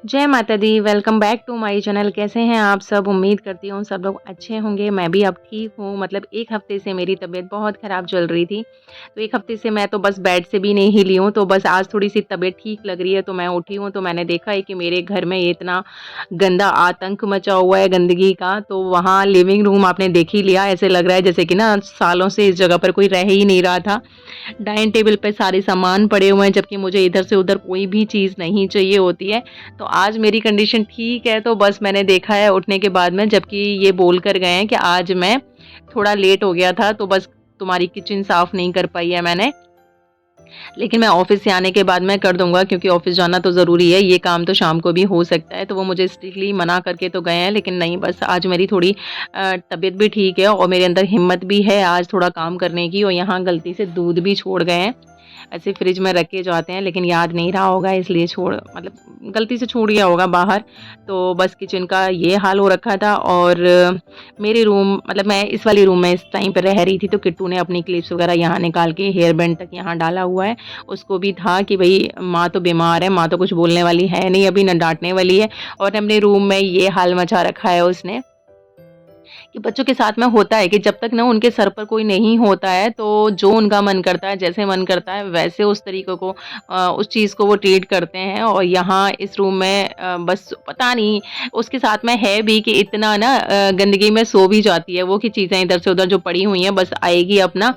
जय माता दी, welcome back to my channel. कैसे हैं आप सब? उम्मीद करती हूँ सब लोग अच्छे होंगे। मैं भी अब ठीक हूँ। मतलब 1 हफ़्ते से मेरी तबीयत बहुत ख़राब चल रही थी। तो 1 हफ़्ते से मैं तो बस बेड से भी नहीं हिली हूँ, तो बस आज थोड़ी-सी तबीयत ठीक लग रही है, तो मैं उठी हूँ, तो मैंने देखा है कि मेरे घर में ये इतना गंदा आतंक मचा हुआ है गंदगी का। तो वहाँ लिविंग रूम आपने देख ही लिया, ऐसे लग रहा है जैसे कि ना सालों से इस जगह पर कोई रह ही नहीं रहा था। डाइनिंग टेबल पे सारे सामान पड़े हुए हैं, जबकि मुझे इधर से उधर कोई भी चीज़ नहीं चाहिए होती है। तो आज मेरी कंडीशन ठीक है, तो बस मैंने देखा है उठने के बाद में, जबकि ये बोल कर गए हैं कि आज मैं थोड़ा लेट हो गया था, तो बस तुम्हारी किचन साफ़ नहीं कर पाई है मैंने। लेकिन मैं ऑफ़िस से आने के बाद मैं कर दूँगा, क्योंकि ऑफ़िस जाना तो ज़रूरी है, ये काम तो शाम को भी हो सकता है। तो वो मुझे स्ट्रिक्टली मना करके तो गए हैं, लेकिन नहीं, बस आज मेरी थोड़ी तबीयत भी ठीक है और मेरे अंदर हिम्मत भी है आज थोड़ा काम करने की। और यहाँ गलती से दूध भी छोड़ गए हैं। ऐसे फ्रिज में रख के जो आते हैं, लेकिन याद नहीं रहा होगा इसलिए छोड़ मतलब गलती से छूट गया होगा बाहर। तो बस किचन का ये हाल हो रखा था। और मेरे रूम मतलब मैं इस वाली रूम में इस टाइम पे रह रही थी, तो किट्टू ने अपनी क्लिप्स वगैरह यहाँ निकाल के हेयर बैंड तक यहाँ डाला हुआ है। उसको भी था कि भई माँ तो बीमार है, माँ तो कुछ बोलने वाली है नहीं अभी, ना डाँटने वाली है। और अपने रूम में ये हाल मचा रखा है उसने। कि बच्चों के साथ में होता है कि जब तक ना उनके सर पर कोई नहीं होता है, तो जो उनका मन करता है, जैसे मन करता है वैसे उस तरीके को उस चीज़ को वो ट्रीट करते हैं। और यहाँ इस रूम में बस पता नहीं उसके साथ में है भी कि इतना ना गंदगी में सो भी जाती है वो कि चीज़ें इधर से उधर जो पड़ी हुई हैं, बस आएगी अपना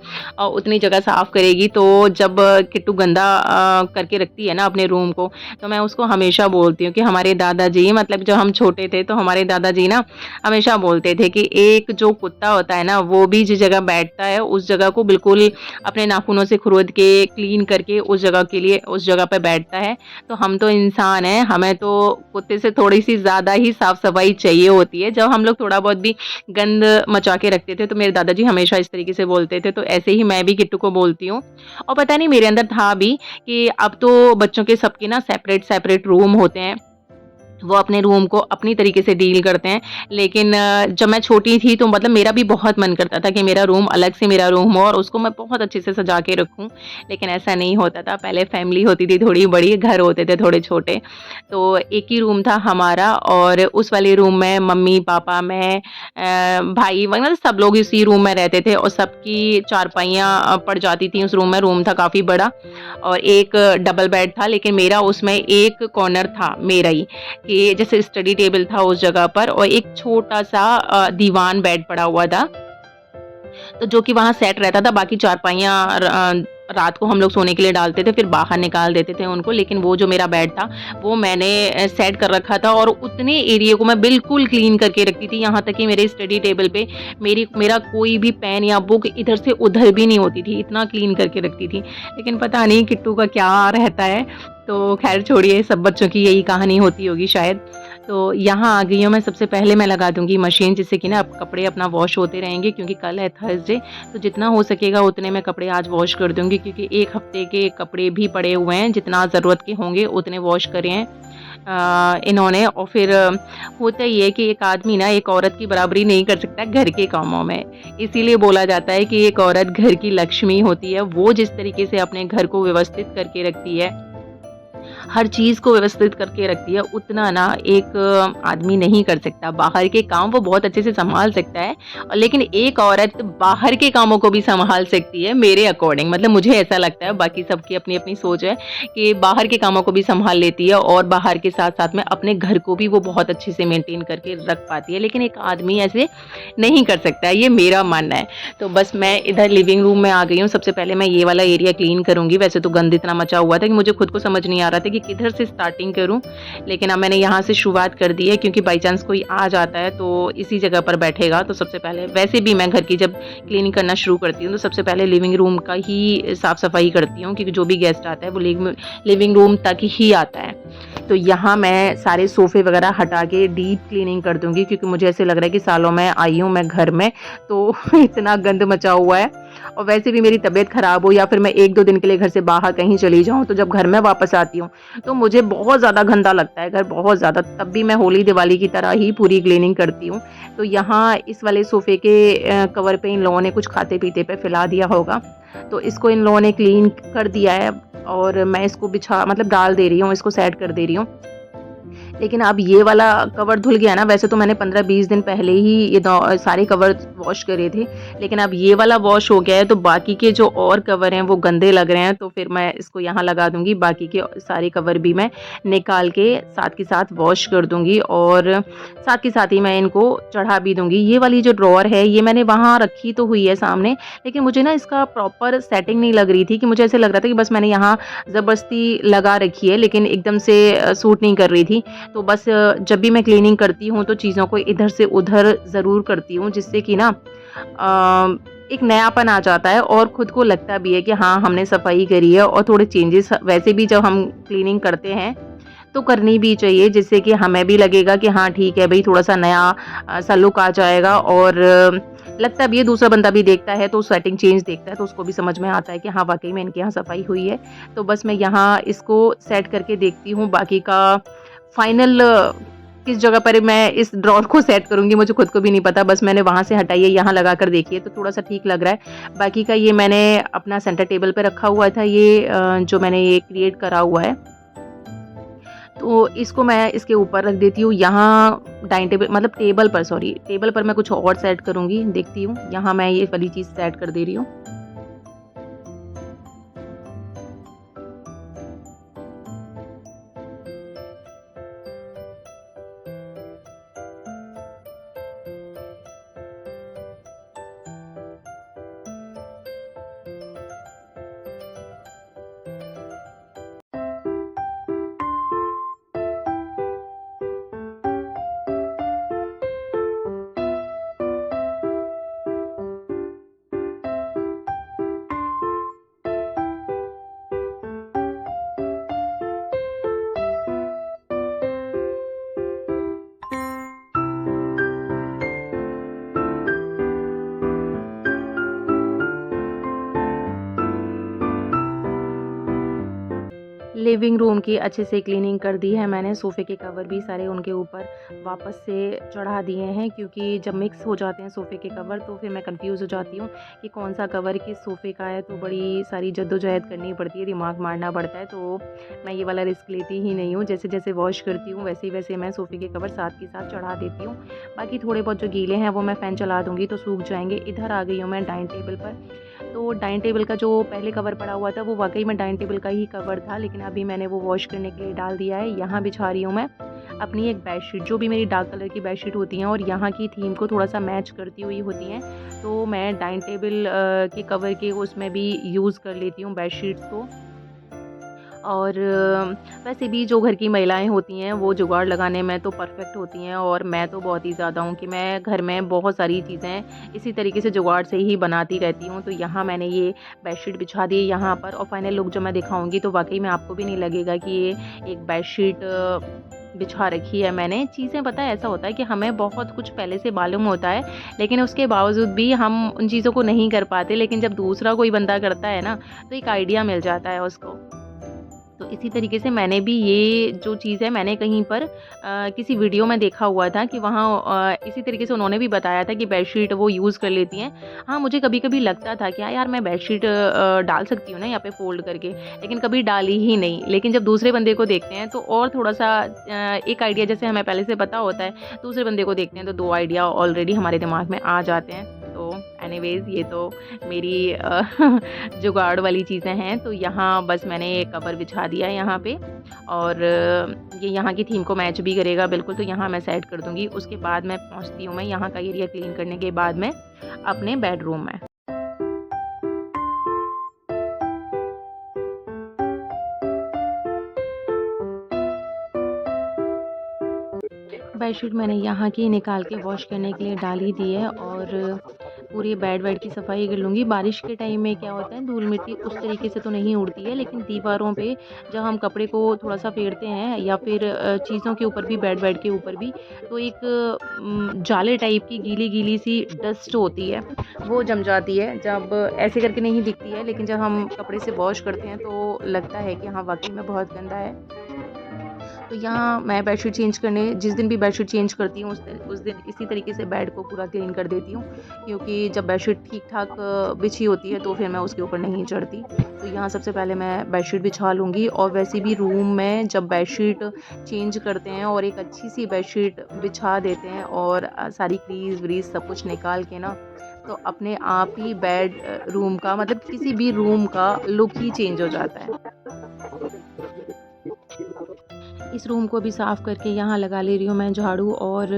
उतनी जगह साफ़ करेगी। तो जब किट्टू गंदा करके रखती है ना अपने रूम को, तो मैं उसको हमेशा बोलती हूँ कि हमारे दादाजी मतलब जब हम छोटे थे, तो हमारे दादाजी ना हमेशा बोलते थे कि एक जो कुत्ता होता है ना, वो भी जिस जगह बैठता है उस जगह को बिल्कुल अपने नाखूनों से खुरद के क्लीन करके उस जगह के लिए उस जगह पे बैठता है। तो हम तो इंसान हैं, हमें तो कुत्ते से थोड़ी-सी ज़्यादा ही साफ-सफाई चाहिए होती है। जब हम लोग थोड़ा बहुत भी गंद मचा के रखते थे, तो मेरे दादाजी हमेशा इस तरीके से बोलते थे, तो ऐसे ही मैं भी किट्टू को बोलती हूँ। और पता नहीं मेरे अंदर था भी कि अब तो बच्चों के सबके ना सेपरेट-सेपरेट रूम होते हैं। वो अपने रूम को अपनी तरीके से डील करते हैं। लेकिन जब मैं छोटी थी, तो मतलब मेरा भी बहुत मन करता था कि मेरा रूम अलग से मेरा रूम हो और उसको मैं बहुत अच्छे से सजा के रखूँ। लेकिन ऐसा नहीं होता था। पहले फैमिली होती थी थोड़ी बड़ी, घर होते थे थोड़े छोटे। तो एक ही रूम था हमारा और उस वाले रूम में मम्मी-पापा, मैं भाई मतलब सब लोग इसी रूम में रहते थे और सबकी चारपाइयाँ पड़ जाती थी उस रूम में। रूम था काफ़ी बड़ा और एक डबल बेड था, लेकिन मेरा उसमें एक कॉर्नर था मेरा ही। कि जैसे स्टडी टेबल था उस जगह पर और एक छोटा-सा दीवान बेड पड़ा हुआ था। तो जो कि वहाँ सेट रहता था, बाकी चारपाइयाँ रात को हम लोग सोने के लिए डालते थे, फिर बाहर निकाल देते थे उनको। लेकिन वो जो मेरा बेड था, वो मैंने सेट कर रखा था और उतने एरिया को मैं बिल्कुल क्लीन करके रखती थी, यहाँ तक कि मेरे स्टडी टेबल पे मेरा कोई भी पेन या बुक इधर से उधर भी नहीं होती थी, इतना क्लीन करके रखती थी। लेकिन पता नहीं किट्टू का क्या रहता है, तो ख़ैर छोड़िए, सब बच्चों की यही कहानी होती होगी शायद। तो यहाँ आ गई हूँ मैं। सबसे पहले मैं लगा दूँगी मशीन, जिससे कि ना अब कपड़े अपना वॉश होते रहेंगे, क्योंकि कल है थर्सडे। तो जितना हो सकेगा उतने मैं कपड़े आज वॉश कर दूँगी, क्योंकि 1 हफ्ते के कपड़े भी पड़े हुए हैं, जितना ज़रूरत के होंगे उतने वॉश करे हैं इन्होंने। और फिर होता ये है कि एक आदमी ना एक औरत की बराबरी नहीं कर सकता घर के कामों में। इसीलिए बोला जाता है कि एक औरत घर की लक्ष्मी होती है। वो जिस तरीके से अपने घर को व्यवस्थित करके रखती है, हर चीज़ को व्यवस्थित करके रखती है, उतना ना एक आदमी नहीं कर सकता। बाहर के काम वो बहुत अच्छे से सँभाल सकता है और लेकिन एक औरत बाहर के कामों को भी सँभाल सकती है मेरे अकॉर्डिंग। मतलब मुझे ऐसा लगता है, बाकी सबकी अपनी-अपनी सोच है कि बाहर के कामों को भी सँभाल लेती है और बाहर के साथ-साथ में अपने घर को भी वो बहुत अच्छे से मेंटेन करके रख पाती है। लेकिन एक आदमी ऐसे नहीं कर सकता है, ये मेरा मानना है। तो बस मैं इधर लिविंग रूम में आ गई हूँ। सबसे पहले मैं ये वाला एरिया क्लीन करूँगी। वैसे तो गंद इतना मचा हुआ था कि मुझे खुद को समझ नहीं आ रहा था कि किधर से स्टार्टिंग करूँ। लेकिन अब मैंने यहाँ से शुरुआत कर दी है, क्योंकि बाई चांस कोई आ जाता है तो इसी जगह पर बैठेगा। तो सबसे पहले वैसे भी मैं घर की जब क्लीनिंग करना शुरू करती हूँ, तो सबसे पहले लिविंग रूम का ही साफ-सफाई करती हूँ, क्योंकि जो भी गेस्ट आता है वो लिविंग रूम तक ही आता है। तो यहाँ मैं सारे सोफ़े वगैरह हटा के डीप क्लीनिंग कर दूँगी, क्योंकि मुझे ऐसे लग रहा है कि सालों में आई हूँ मैं घर में, तो इतना गंद मचा हुआ है। और वैसे भी मेरी तबीयत ख़राब हो या फिर मैं 1-2 दिन के लिए घर से बाहर कहीं चली जाऊँ, तो जब घर में वापस आती हूँ, तो मुझे बहुत ज़्यादा गंदा लगता है घर, बहुत ज़्यादा। तब भी मैं होली-दिवाली की तरह ही पूरी क्लीनिंग करती हूँ। तो यहाँ इस वाले सोफ़े के कवर पे इन लोगों ने कुछ खाते-पीते पे फैला दिया होगा, तो इसको इन लोगों ने क्लीन कर दिया है और मैं इसको बिछा मतलब डाल दे रही हूँ, इसको सेट कर दे रही हूँ। लेकिन अब ये वाला कवर धुल गया ना, वैसे तो मैंने 15-20 दिन पहले ही ये सारे कवर वॉश करे थे, लेकिन अब ये वाला वॉश हो गया है तो बाकी के जो और कवर हैं वो गंदे लग रहे हैं, तो फिर मैं इसको यहाँ लगा दूँगी। बाकी के सारे कवर भी मैं निकाल के साथ वॉश कर दूँगी और साथ के साथ ही मैं इनको चढ़ा भी दूँगी। ये वाली जो ड्रॉअर है ये मैंने वहाँ रखी तो हुई है सामने, लेकिन मुझे ना इसका प्रॉपर सेटिंग नहीं लग रही थी, कि मुझे ऐसे लग रहा था कि बस मैंने यहाँ ज़बरदस्ती लगा रखी है, लेकिन एकदम से सूट नहीं कर रही थी। तो बस जब भी मैं क्लीनिंग करती हूँ तो चीज़ों को इधर से उधर ज़रूर करती हूँ, जिससे कि ना एक नयापन आ जाता है और खुद को लगता भी है कि हाँ, हमने सफाई करी है। और थोड़े चेंजेस वैसे भी जब हम क्लीनिंग करते हैं तो करनी भी चाहिए, जिससे कि हमें भी लगेगा कि हाँ ठीक है भई, थोड़ा-सा नया सा लुक आ जाएगा। और लगता भी है, दूसरा बंदा भी देखता है तो सेटिंग चेंज देखता है तो उसको भी समझ में आता है कि हाँ, वाक़ई में इनके यहाँ सफाई हुई है। तो बस मैं यहाँ इसको सेट करके देखती हूँ, बाकी का फाइनल किस जगह पर मैं इस ड्रॉअर को सेट करूँगी मुझे खुद को भी नहीं पता। बस मैंने वहाँ से हटाई है, यहाँ लगा कर देखी है तो थोड़ा-सा ठीक लग रहा है। बाकी का ये मैंने अपना सेंटर टेबल पे रखा हुआ था, ये जो मैंने ये क्रिएट करा हुआ है। तो इसको मैं इसके ऊपर रख देती हूँ। यहाँ डाइनिंग टेबल मतलब टेबल पर, सॉरी, टेबल पर मैं कुछ और सेट करूँगी, देखती हूँ। यहाँ मैं ये वाली चीज़ सेट कर दे रही हूँ। लिविंग रूम की अच्छे से क्लीनिंग कर दी है मैंने, सोफ़े के कवर भी सारे उनके ऊपर वापस से चढ़ा दिए हैं, क्योंकि जब मिक्स हो जाते हैं सोफ़े के कवर तो फिर मैं कंफ्यूज़ हो जाती हूँ कि कौन-सा कवर किस सोफ़े का है, तो बड़ी सारी जद्दोजहद करनी पड़ती है, दिमाग मारना पड़ता है। तो मैं ये वाला रिस्क लेती ही नहीं हूँ, जैसे-जैसे वॉश करती हूँ वैसे-वैसे मैं सोफ़े के कवर साथ के साथ चढ़ा देती हूँ। बाकी थोड़े बहुत जो गीले हैं वो मैं फ़ैन चला दूँगी तो सूख जाएँगे। इधर आ गई हूँ मैं डाइनिंग टेबल पर। तो डाइनिंग टेबल का जो पहले कवर पड़ा हुआ था वो वाक़ई में डाइनिंग टेबल का ही कवर था, लेकिन अभी मैंने वो वॉश करने के लिए डाल दिया है। यहाँ बिछा रही हूँ मैं अपनी एक बेडशीट, जो भी मेरी डार्क कलर की बेडशीट होती हैं और यहाँ की थीम को थोड़ा-सा मैच करती हुई होती हैं। तो मैं डाइनिंग टेबल के कवर के उसमें भी यूज़ कर लेती हूँ बेडशीट्स को। और वैसे भी जो घर की महिलाएँ होती हैं वो जुगाड़ लगाने में तो परफ़ेक्ट होती हैं, और मैं तो बहुत ही ज़्यादा हूँ कि मैं घर में बहुत सारी चीज़ें इसी तरीके से जुगाड़ से ही बनाती रहती हूँ। तो यहाँ मैंने ये बेडशीट बिछा दी है यहाँ पर, और फाइनल लुक जो मैं दिखाऊँगी तो वाक़ई में आपको भी नहीं लगेगा कि ये एक बेडशीट बिछा रखी है मैंने। चीज़ें, पता है ऐसा होता है कि हमें बहुत कुछ पहले से मालूम होता है, लेकिन उसके बावजूद भी हम उन चीज़ों को नहीं कर पाते, लेकिन जब दूसरा कोई बंदा करता है ना तो एक आइडिया मिल जाता है उसको। तो इसी तरीके से मैंने भी ये जो चीज़ है मैंने कहीं पर किसी वीडियो में देखा हुआ था कि वहाँ इसी तरीके से उन्होंने भी बताया था कि बेडशीट वो यूज़ कर लेती हैं। हाँ, मुझे कभी-कभी लगता था कि हाँ यार, मैं बेडशीट डाल सकती हूँ ना यहाँ पे फ़ोल्ड करके, लेकिन कभी डाली ही नहीं। लेकिन जब दूसरे बंदे को देखते हैं तो और थोड़ा-सा एक आइडिया, जैसे हमें पहले से पता होता है, दूसरे बंदे को देखते हैं तो 2 आइडिया ऑलरेडी हमारे दिमाग में आ जाते हैं। तो एनीवेज़, ये तो मेरी जुगाड़ वाली चीज़ें हैं। तो यहाँ बस मैंने कवर बिछा दिया है यहाँ पे, और ये यहाँ की थीम को मैच भी करेगा बिल्कुल, तो यहाँ मैं सेट कर दूँगी। उसके बाद मैं पहुँचती हूँ मैं यहाँ का एरिया क्लीन करने के बाद में अपने बेडरूम में। बेडशीट मैंने यहाँ की निकाल के वॉश करने के लिए डाल ही दी है, और पूरी बेड की सफाई कर लूँगी। बारिश के टाइम में क्या होता है, धूल मिट्टी उस तरीके से तो नहीं उड़ती है, लेकिन दीवारों पे जब हम कपड़े को थोड़ा-सा फेरते हैं या फिर चीज़ों के ऊपर भी, बेड के ऊपर भी, तो एक जाले टाइप की गीली-गीली सी डस्ट होती है, वो जम जाती है। जब ऐसे करके नहीं दिखती है, लेकिन जब हम कपड़े से वॉश करते हैं तो लगता है कि हाँ, वाक़ई में बहुत गंदा है। तो यहाँ मैं बेडशीट चेंज करने जिस दिन भी बेडशीट चेंज करती हूँ उस दिन इसी तरीके से बेड को पूरा क्लीन कर देती हूँ, क्योंकि जब बेडशीट ठीक-ठाक बिछी होती है तो फिर मैं उसके ऊपर नहीं चढ़ती। तो यहाँ सबसे पहले मैं बेडशीट बिछा लूँगी, और वैसे भी रूम में जब बेडशीट चेंज करते हैं और एक अच्छी-सी बेडशीट बिछा देते हैं और सारी क्रीज़-व्रीज़ सब कुछ निकाल के ना, तो अपने आप ही रूम का मतलब किसी भी रूम का लुक ही चेंज हो जाता है। इस रूम को भी साफ़ करके यहाँ लगा ले रही हूँ मैं झाड़ू, और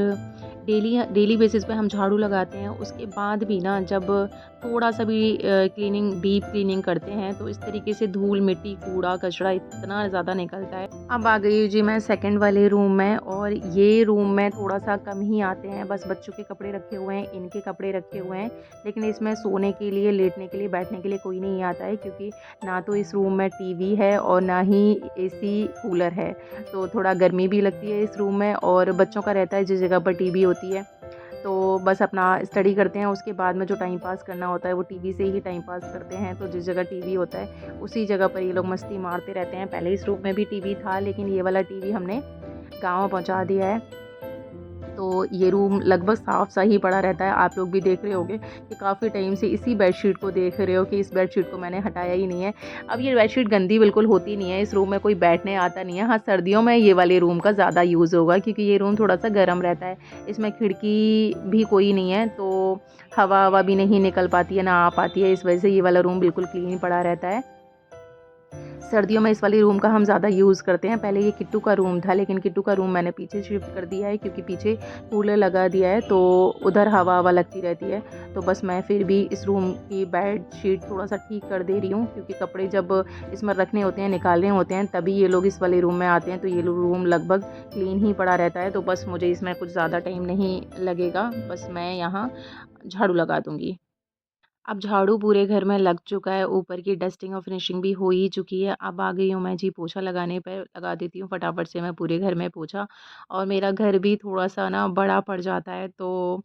डेली डेली बेसिस पे हम झाड़ू लगाते हैं। उसके बाद भी ना जब थोड़ा-सा भी डीप क्लीनिंग करते हैं तो इस तरीके से धूल, मिट्टी, कूड़ा, कचरा इतना ज़्यादा निकलता है। अब आ गई हूँ जी मैं सेकंड वाले रूम में, और ये रूम में थोड़ा-सा कम ही आते हैं, बस बच्चों के कपड़े रखे हुए हैं, इनके कपड़े रखे हुए हैं। लेकिन इसमें सोने के लिए, लेटने के लिए, बैठने के लिए कोई नहीं आता है, क्योंकि ना तो इस रूम में टीवी है और ना ही एसी, कूलर है। तो थोड़ा गर्मी भी लगती है इस रूम में, और बच्चों का रहता है जिस जगह पर टीवी होती है तो बस अपना स्टडी करते हैं। उसके बाद में जो टाइम पास करना होता है वो टीवी से ही टाइम पास करते हैं। तो जिस जगह टीवी होता है उसी जगह पर ये लोग मस्ती मारते रहते हैं। पहले इस रूम में भी टीवी था, लेकिन ये वाला टीवी हमने गाँव पहुँचा दिया है। तो ये रूम लगभग साफ़-सा ही पड़ा रहता है। आप लोग भी देख रहे होंगे कि काफ़ी टाइम से इसी बेडशीट को देख रहे हो कि इस बेडशीट को मैंने हटाया ही नहीं है। अब ये बेडशीट गंदी बिल्कुल होती नहीं है, इस रूम में कोई बैठने आता नहीं है। हाँ, सर्दियों में ये वाले रूम का ज़्यादा यूज़ होगा, क्योंकि ये रूम थोड़ा-सा गर्म रहता है। इसमें खिड़की भी कोई नहीं है, तो हवा-ववा भी नहीं निकल पाती है, ना आ पाती है। इस वजह से ये वाला रूम बिल्कुल क्लीन पड़ा रहता है। सर्दियों में इस वाले रूम का हम ज़्यादा यूज़ करते हैं। पहले ये किट्टू का रूम था, लेकिन किट्टू का रूम मैंने पीछे शिफ्ट कर दिया है, क्योंकि पीछे कूलर लगा दिया है, तो उधर हवा-ववा लगती रहती है। तो बस मैं फिर भी इस रूम की बेडशीट थोड़ा-सा ठीक कर दे रही हूँ, क्योंकि कपड़े जब इसमें रखने होते हैं, निकालने होते हैं, तभी ये लोग इस वाले रूम में आते हैं। तो ये रूम लगभग क्लीन ही पड़ा रहता है, तो बस मुझे इसमें कुछ ज़्यादा टाइम नहीं लगेगा। बस मैं यहाँ झाड़ू लगा दूँगी। अब झाड़ू पूरे घर में लग चुका है, ऊपर की डस्टिंग और फिनिशिंग भी हो ही चुकी है। अब आ गई हूँ मैं जी पोछा लगाने पे, लगा देती हूँ फटाफट से मैं पूरे घर में पोछा। और मेरा घर भी थोड़ा-सा ना बड़ा पड़ जाता है, तो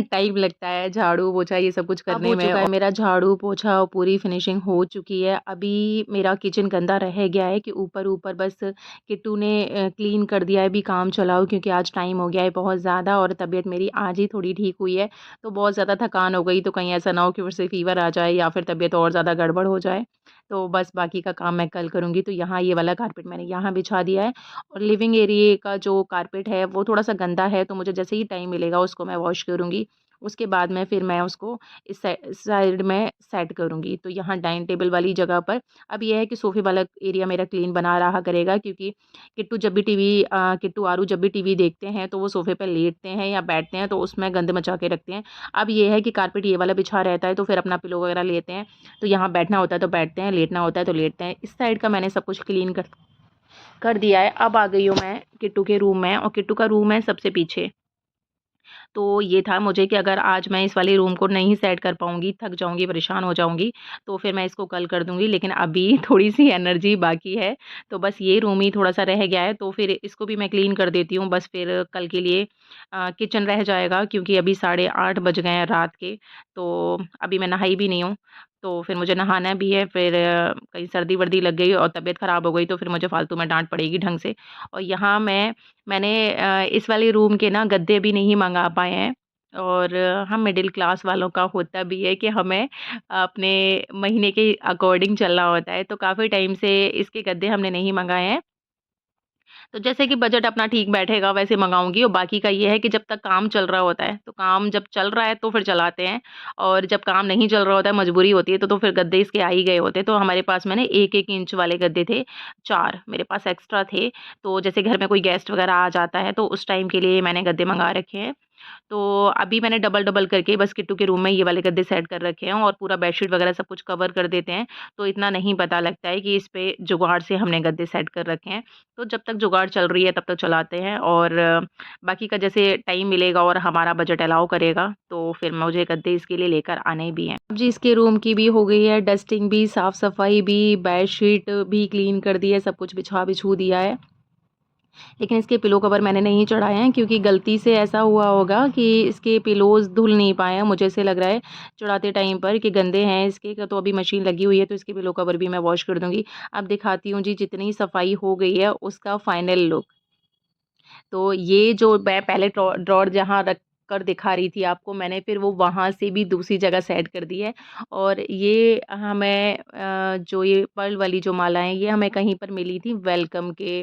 टाइम लगता है झाड़ू, पोछा ये सब कुछ करने में। चुका है मेरा झाड़ू, पोछा और पूरी फिनिशिंग हो चुकी है। अभी मेरा किचन गंदा रह गया है कि ऊपर-ऊपर बस किट्टू ने क्लीन कर दिया है अभी काम चलाओ, क्योंकि आज टाइम हो गया है बहुत ज़्यादा, और तबीयत मेरी आज ही थोड़ी ठीक हुई है। तो बहुत ज़्यादा थकान हो गई, तो कहीं ऐसा ना हो कि फिर से फ़ीवर आ जाए या फिर तबीयत और ज़्यादा गड़बड़ हो जाए। तो बस बाकी का काम मैं कल करूँगी। तो यहाँ ये वाला कारपेट मैंने यहाँ बिछा दिया है, और लिविंग एरिया का जो कारपेट है वो थोड़ा-सा गंदा है, तो मुझे जैसे ही टाइम मिलेगा उसको मैं वॉश करूँगी। उसके बाद में फिर मैं उसको इस साइड में सेट करूँगी। तो यहाँ डाइनिंग टेबल वाली जगह पर अब ये है कि सोफ़े वाला एरिया मेरा क्लीन बना रहा करेगा, क्योंकि किट्टू, आरू जब भी टीवी देखते हैं तो वो सोफ़े पे लेटते हैं या बैठते हैं, तो उसमें गंद मचा के रखते हैं। अब ये है कि कारपेट ये वाला बिछा रहता है, तो फिर अपना पिलो वगैरह लेते हैं, तो यहाँ बैठना होता है तो बैठते हैं, लेटना होता है तो लेटते हैं। इस साइड का मैंने सब कुछ क्लीन कर कर दिया है। अब आ गई हूँ मैं किट्टू के रूम में, और किट्टू का रूम है सबसे पीछे। तो ये था मुझे कि अगर आज मैं इस वाले रूम को नहीं सेट कर पाऊँगी, थक जाऊँगी, परेशान हो जाऊँगी, तो फिर मैं इसको कल कर दूँगी। लेकिन अभी थोड़ी-सी एनर्जी बाकी है, तो बस ये रूम ही थोड़ा-सा रह गया है, तो फिर इसको भी मैं क्लीन कर देती हूँ। बस फिर कल के लिए किचन रह जाएगा, क्योंकि अभी 8:30 बज गए हैं रात के, तो अभी मैं नहाई भी नहीं हूँ। तो फिर मुझे नहाना भी है, फिर कहीं सर्दी-वर्दी लग गई और तबीयत ख़राब हो गई, तो फिर मुझे फ़ालतू में डाँट पड़ेगी ढंग से। और यहाँ मैंने इस वाले रूम के ना गद्दे भी नहीं मँगा पाए हैं, और हम मिडिल क्लास वालों का होता भी है कि हमें अपने महीने के अकॉर्डिंग चलना होता है, तो काफ़ी टाइम से इसके गद्दे हमने नहीं मँगाए हैं। तो जैसे कि बजट अपना ठीक बैठेगा वैसे मँगाऊँगी, और बाकी का ये है कि जब तक काम चल रहा होता है, तो काम जब चल रहा है तो फिर चलाते हैं, और जब काम नहीं चल रहा होता है, मजबूरी होती है, तो फिर गद्दे इसके आ ही गए होते हैं। तो हमारे पास में ना 1-1 इंच वाले गद्दे थे, 4 मेरे पास एक्स्ट्रा थे। तो जैसे घर में कोई गेस्ट वग़ैरह आ जाता है, तो उस टाइम के लिए मैंने गद्दे मँगा रखे हैं। तो अभी मैंने डबल-डबल करके बस किट्टू के रूम में ये वाले गद्दे सेट कर रखे हैं, और पूरा बेडशीट वगैरह सब कुछ कवर कर देते हैं, तो इतना नहीं पता लगता है कि इस पे जुगाड़ से हमने गद्दे सेट कर रखे हैं। तो जब तक जुगाड़ चल रही है तब तक चलाते हैं, और बाकी का जैसे टाइम मिलेगा और हमारा बजट अलाउ करेगा, तो फिर मुझे गद्दे इसके लिए लेकर आने भी हैं। अब जी इसके रूम की भी हो गई है डस्टिंग भी, साफ-सफाई भी, बेडशीट भी क्लीन कर दी है, सब कुछ बिछा-बिछू दिया है। लेकिन इसके पिलो कवर मैंने नहीं चढ़ाए हैं क्योंकि गलती से ऐसा हुआ होगा कि इसके पिलोज़ धुल नहीं पाए हैं। मुझे ऐसे लग रहा है चढ़ाते टाइम पर कि गंदे हैं इसके, तो अभी मशीन लगी हुई है तो इसके पिलो कवर भी मैं वॉश कर दूँगी। अब दिखाती हूँ जी जितनी सफाई हो गई है उसका फाइनल लुक। तो ये जो मैं पहले ड्रॉअर जहाँ रख कर दिखा रही थी आपको, मैंने फिर वो वहाँ से भी दूसरी जगह सेट कर दी है। और ये हमें जो ये पर्ल वाली जो माला है ये हमें कहीं पर मिली थी वेलकम के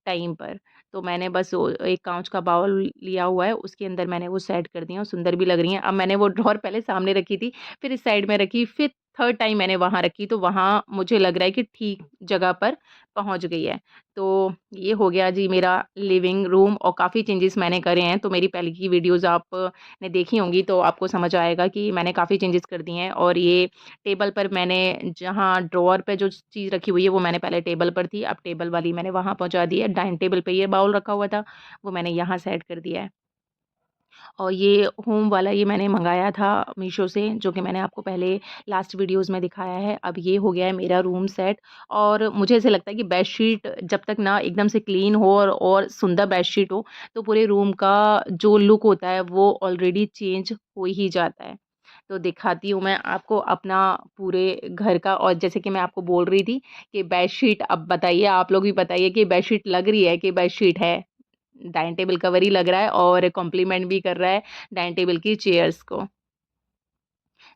टाइम पर। तो मैंने बस वो एक काँच का बाउल लिया हुआ है, उसके अंदर मैंने वो सेट कर दी हैं और सुंदर भी लग रही हैं। अब मैंने वो ड्रॉअर पहले सामने रखी थी, फिर इस साइड में रखी, फिर थर्ड टाइम मैंने वहाँ रखी, तो वहाँ मुझे लग रहा है कि ठीक जगह पर पहुँच गई है। तो ये हो गया जी मेरा लिविंग रूम, और काफ़ी चेंजेस मैंने करे हैं। तो मेरी पहले की वीडियोज़ आपने देखी होंगी तो आपको समझ आएगा कि मैंने काफ़ी चेंजेस कर दिए हैं। और ये टेबल पर मैंने जहाँ ड्रॉअर पे जो चीज़ रखी हुई है वो मैंने पहले टेबल पर थी, अब टेबल वाली मैंने वहाँ पहुँचा दी है। डाइनिंग टेबल पे ये बाउल रखा हुआ था, वो मैंने यहाँ सेट कर दिया है। और ये होम वाला ये मैंने मँगाया था मीशो से, जो कि मैंने आपको पहले लास्ट वीडियोज़ में दिखाया है। अब ये हो गया है मेरा रूम सेट, और मुझे ऐसा लगता है कि बेडशीट जब तक ना एकदम से क्लीन हो और सुंदर बेडशीट हो, तो पूरे रूम का जो लुक होता है वो ऑलरेडी चेंज हो ही जाता है। तो दिखाती हूँ मैं आपको अपना पूरे घर का, और जैसे कि मैं आपको बोल रही थी कि बेडशीट, अब बताइए आप लोग भी बताइए कि बेडशीट लग रही है कि बेडशीट है? डाइनिंग टेबल कवर ही लग रहा है और कॉम्प्लीमेंट भी कर रहा है डाइनिंग टेबल की चेयर्स को।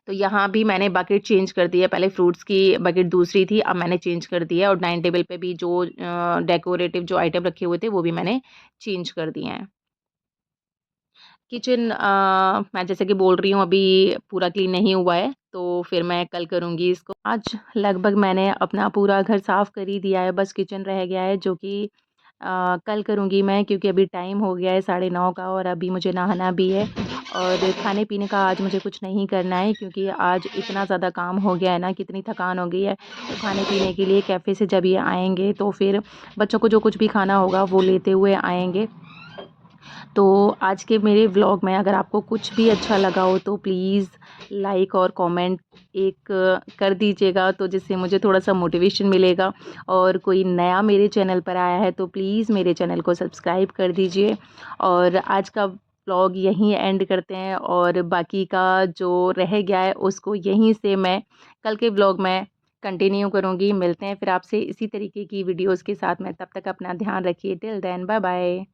तो यहाँ भी मैंने बकेट चेंज कर दी है, पहले फ्रूट्स की बकेट दूसरी थी, अब मैंने चेंज कर दी है। और डाइनिंग टेबल पे भी जो डेकोरेटिव जो आइटम रखे हुए थे वो भी मैंने चेंज कर दिए हैं। किचन मैं जैसे कि बोल रही हूँ अभी पूरा क्लीन नहीं हुआ है, तो फिर मैं कल करूँगी इसको। आज लगभग मैंने अपना पूरा घर साफ़ कर ही दिया है, बस किचन रह गया है जो कि कल करूँगी मैं, क्योंकि अभी टाइम हो गया है 9:30 का और अभी मुझे नहाना भी है। और खाने-पीने का आज मुझे कुछ नहीं करना है क्योंकि आज इतना ज़्यादा काम हो गया है ना, कितनी थकान हो गई है। तो खाने-पीने के लिए कैफ़े से जब ये आएँगे तो फिर बच्चों को जो कुछ भी खाना होगा वो लेते हुए आएँगे। तो आज के मेरे व्लॉग में अगर आपको कुछ भी अच्छा लगा हो तो प्लीज़ लाइक और कमेंट एक कर दीजिएगा, तो जिससे मुझे थोड़ा-सा मोटिवेशन मिलेगा। और कोई नया मेरे चैनल पर आया है तो प्लीज़ मेरे चैनल को सब्सक्राइब कर दीजिए। और आज का व्लॉग यहीं एंड करते हैं, और बाकी का जो रह गया है उसको यहीं से मैं कल के व्लॉग में कंटिन्यू करूँगी। मिलते हैं फिर आपसे इसी तरीके की वीडियोज़ के साथ में, तब तक अपना ध्यान रखिए। Till then bye bye.